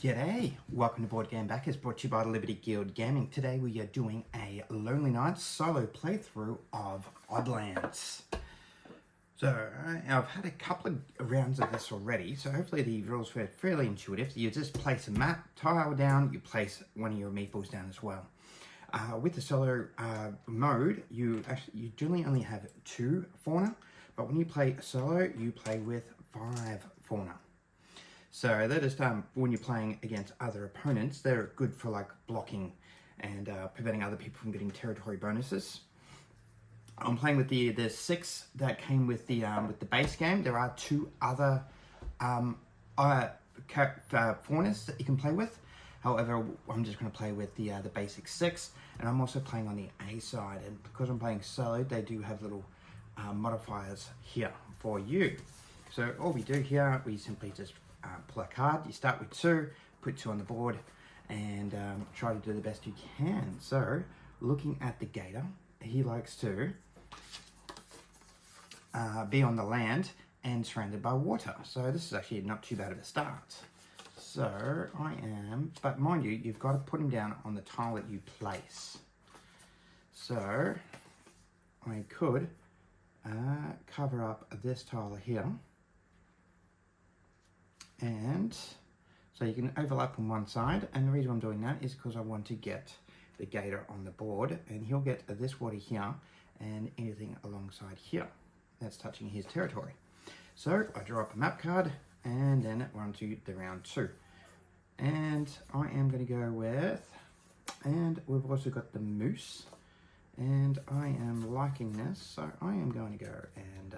G'day, welcome to Board Game Backers, brought to you by the Liberty Guild Gaming. Today we are doing a Lonely Nights solo playthrough of Oddlands. So I've had a couple of rounds of this already, so hopefully the rules are fairly intuitive. You just place a map tile down, you place one of your meeples down as well. With the solo mode, you generally only have 2 fauna, but when you play solo, you play with 5 fauna. So they're just, when you're playing against other opponents, they're good for like blocking and preventing other people from getting territory bonuses. I'm playing with the 6 that came with the base game. There are 2 other faunas that you can play with. However, I'm just going to play with the basic 6, and I'm also playing on the A side. And because I'm playing solo, they do have little modifiers here for you. So all we do here, we simply just pull a card. You start with 2, put 2 on the board, and try to do the best you can. So, looking at the gator, he likes to be on the land and surrounded by water. So this is actually not too bad of a start. So but mind you, you've got to put him down on the tile that you place. So I could cover up this tile here. And so you can overlap on one side, and the reason I'm doing that is because I want to get the gator on the board, and he'll get this water here and anything alongside here that's touching his territory. So I draw up a map card, and then we're on to the round 2. And I am going to go with, and we've also got the moose, and I am liking this, so I am going to go and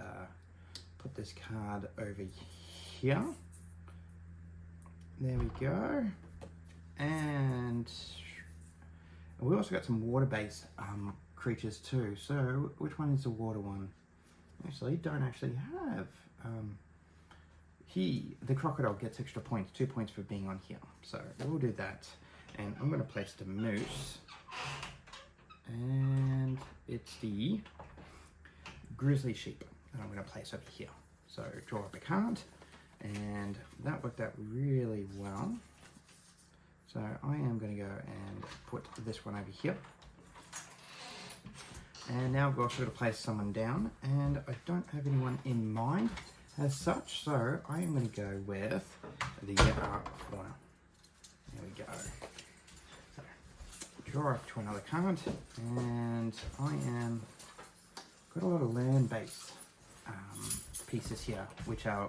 put this card over here. There we go. And we also got some water-based creatures too. So which one is the water one? Actually, don't actually have. The crocodile gets extra points, 2 points for being on here. So we'll do that. And I'm going to place the moose. And it's the grizzly sheep that I'm going to place over here. So draw up a card. And that worked out really well. So I am going to go and put this one over here. And now we're also going to place someone down. And I don't have anyone in mind as such. So I am going to go with the fauna. There we go. So draw up to another card. And I am got a lot of land-based pieces here, which are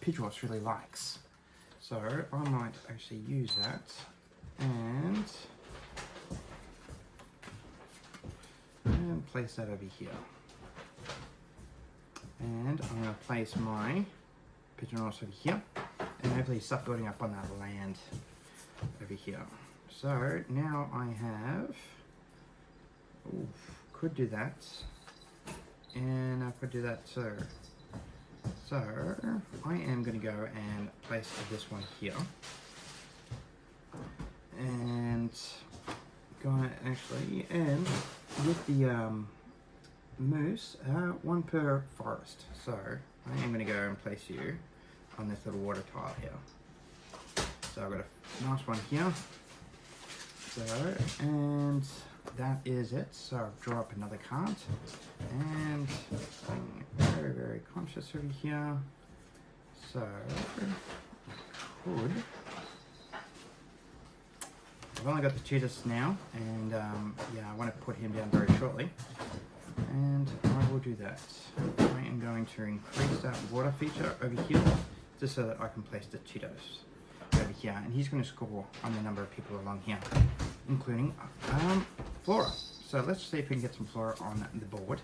Pidgeos really likes. So I might actually use that and place that over here. And I'm going to place my Pidgeos over here, and hopefully start building up on that land over here. So now I have, could do that, and I could do that too. So I am going to go and place this one here, and going to actually end with the moose, 1 per forest. So I am going to go and place you on this little water tile here. So I've got a nice one here. So, and that is it. So I'll draw up another card, and I'm very, very conscious over here. So I've only got the cheetahs now, and yeah, I want to put him down very shortly, and I will do that. I am going to increase that water feature over here, just so that I can place the cheetahs over here, and he's going to score on the number of people along here, including flora. So let's see if we can get some flora on the board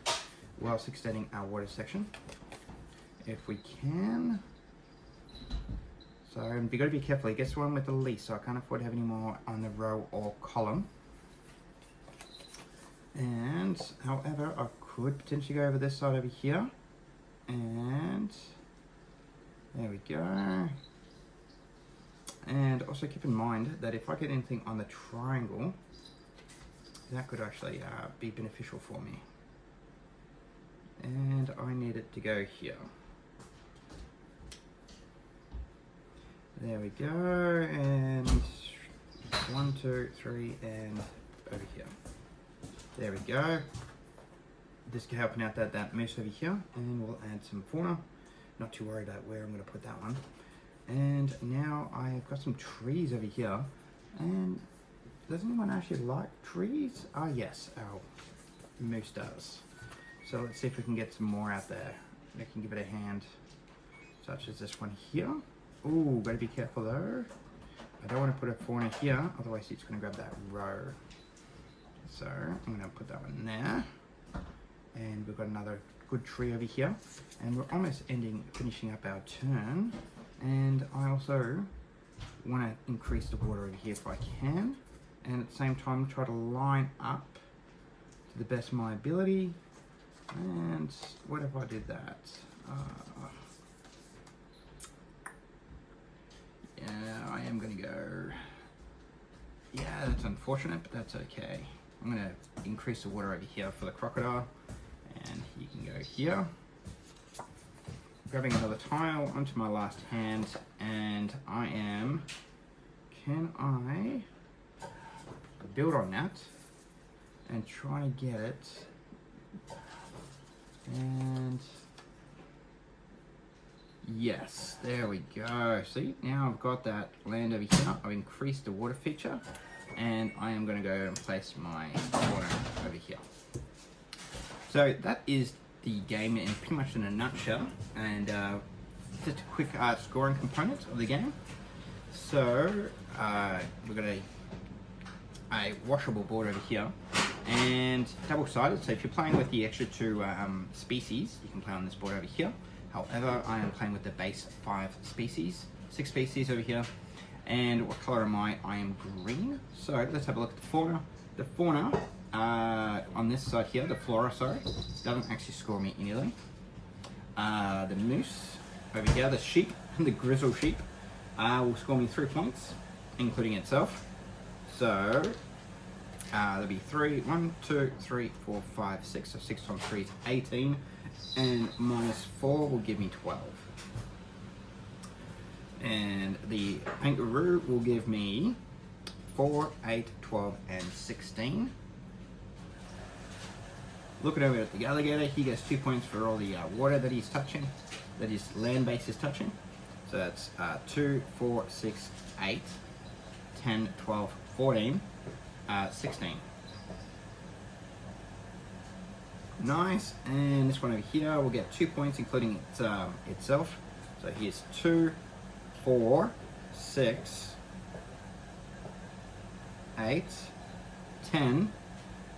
whilst extending our water section. If we can. So you've got to be careful. He gets the one with the least, so I can't afford to have any more on the row or column. And however, I could potentially go over this side over here. And there we go. And also keep in mind that if I get anything on the triangle, that could actually be beneficial for me. And I need it to go here. There we go, and 1, 2, 3, and over here. There we go. Just helping out that moose over here, and we'll add some fauna. Not too worried about where I'm going to put that one. And now I've got some trees over here. And does anyone actually like trees? Oh yes, our moose does. So let's see if we can get some more out there. We can give it a hand, such as this one here. Ooh, gotta be careful though. I don't want to put a fauna here, otherwise it's going to grab that row. So I'm going to put that one there. And we've got another good tree over here. And we're almost finishing up our turn. And I also want to increase the water over here if I can. And at the same time try to line up to the best of my ability. And what if I did that? Yeah, I am going to go... Yeah, that's unfortunate, but that's okay. I'm going to increase the water over here for the crocodile. And you can go here. Grabbing another tile onto my last hand. And I am... Can I build on that and try to get it? And... Yes, there we go. See, now I've got that land over here. I've increased the water feature, and I am going to go and place my water over here. So that is the game in pretty much in a nutshell, and just a quick scoring component of the game. So we've got a washable board over here, and double-sided. So if you're playing with the extra 2 species, you can play on this board over here. However, I am playing with the base 6 species over here. And what color am I? I am green. So let's have a look at the fauna. The fauna on this side here, the flora, sorry, doesn't actually score me anything. The moose over here, the sheep, the grizzle sheep, will score me 3 points, including itself. So there'll be 1, 2, 3, 4, 5, 6. So 6 times 3 is 18. And -4 will give me 12. And the kangaroo will give me 4, 8, 12, and 16. Looking over at the alligator, he gets 2 points for all the water that he's touching, that his land base is touching. So that's 2, 4, 6, 8, 10, 12, 14, 16. Nice, and this one over here will get 2 points, including itself. So here's 2, 4, 6, 8, 10,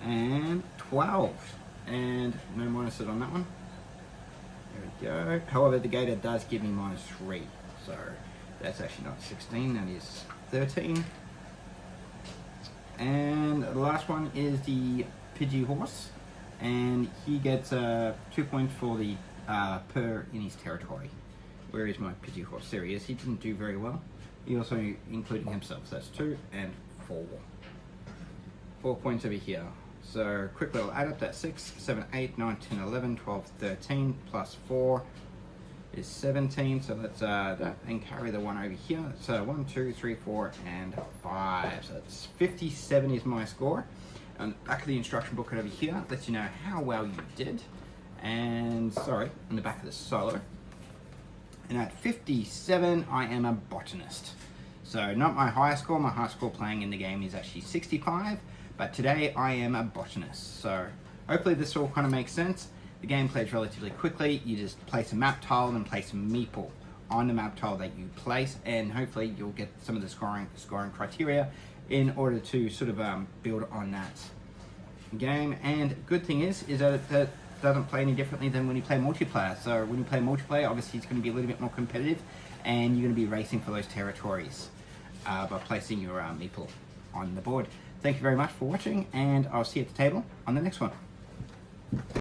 and 12. And no minuses on that one. There we go. However, the gator does give me -3. So that's actually not 16, that is 13. And the last one is the Pidgey horse. And he gets 2 points for the per in his territory. Where is my Pidgey horse? There he is. He didn't do very well. He also including himself. So that's 2 and 4. 4 points over here. So quickly I'll add up that 6, 7, 8, 9, 10, 11, 12, 13 plus 4 is 17. So let's that and carry the 1 over here. So 1, 2, 3, 4, and 5. So that's 57 is my score. On the back of the instruction booklet over here lets you know how well you did. And sorry, on the back of the solo. And at 57, I am a botanist. So not my highest score. My highest score playing in the game is actually 65. But today I am a botanist. So hopefully this all kind of makes sense. The game plays relatively quickly. You just place a map tile and place a meeple on the map tile that you place, and hopefully you'll get some of the scoring criteria in order to sort of build on that game. And good thing is that it doesn't play any differently than when you play multiplayer. So when you play multiplayer, obviously it's going to be a little bit more competitive, and you're going to be racing for those territories by placing your meeple on the board. Thank you very much for watching, and I'll see you at the table on the next one.